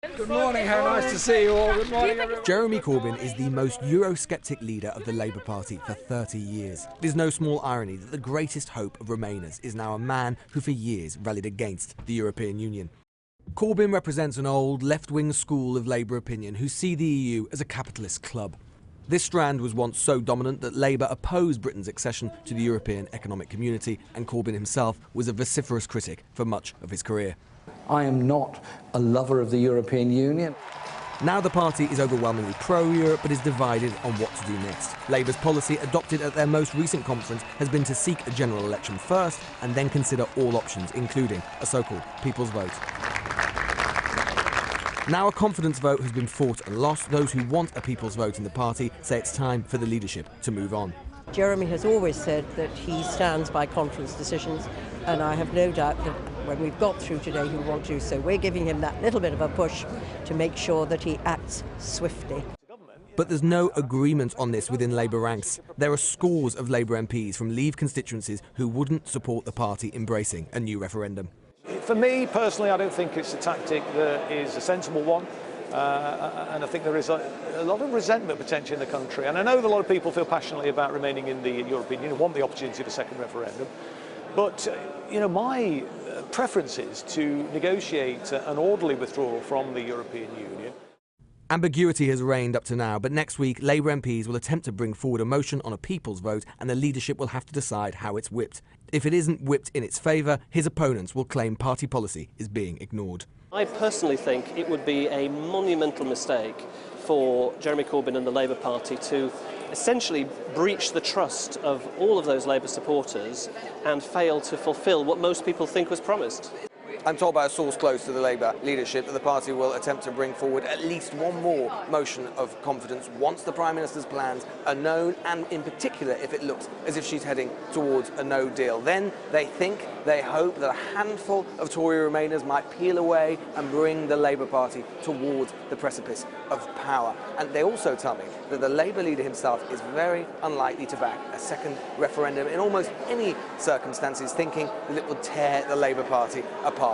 Good morning, how nice to see you all. Good morning, everyone. Jeremy Corbyn is the most Eurosceptic leader of the Labour Party for 30 years. It is no small irony that the greatest hope of Remainers is now a man who for years rallied against the European Union. Corbyn represents an old left-wing school of Labour opinion who see the EU as a capitalist club. This strand was once so dominant that Labour opposed Britain's accession to the European Economic Community, and Corbyn himself was a vociferous critic for much of his career. I am not a lover of the European Union. Now the party is overwhelmingly pro-Europe but is divided on what to do next. Labour's policy adopted at their most recent conference has been to seek a general election first and then consider all options, including a so-called people's vote. Now a confidence vote has been fought and lost. Those who want a people's vote in the party say it's time for the leadership to move on. Jeremy has always said that he stands by conference decisions, and I have no doubt that when we've got through today he'll want to. So we're giving him that little bit of a push to make sure that he acts swiftly. But there's no agreement on this within Labour ranks. There are scores of Labour MPs from Leave constituencies who wouldn't support the party embracing a new referendum. For me personally, I don't think it's a tactic that is a sensible one. And I think there is a lot of resentment potentially in the country. And I know that a lot of people feel passionately about remaining in the European Union, want the opportunity of a second referendum. But, my preference is to negotiate an orderly withdrawal from the European Union. Ambiguity has reigned up to now, but next week Labour MPs will attempt to bring forward a motion on a people's vote, and the leadership will have to decide how it's whipped. If it isn't whipped in its favour, his opponents will claim party policy is being ignored. I personally think it would be a monumental mistake for Jeremy Corbyn and the Labour Party to essentially breach the trust of all of those Labour supporters and fail to fulfil what most people think was promised. I'm told by a source close to the Labour leadership that the party will attempt to bring forward at least one more motion of confidence once the Prime Minister's plans are known, and in particular if it looks as if she's heading towards a no deal. Then they hope that a handful of Tory Remainers might peel away and bring the Labour Party towards the precipice of power. And they also tell me that the Labour leader himself is very unlikely to back a second referendum in almost any circumstances, thinking that it would tear the Labour Party apart.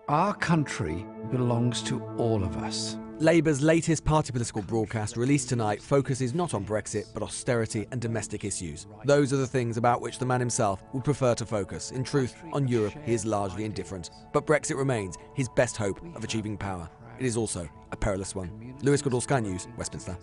Our country belongs to all of us. Labour's latest party political broadcast, released tonight, focuses not on Brexit but austerity and domestic issues. Those are the things about which the man himself would prefer to focus. In truth, on Europe he is largely indifferent. But Brexit remains his best hope of achieving power. It is also a perilous one. Lewis Goodall, Sky News, Westminster.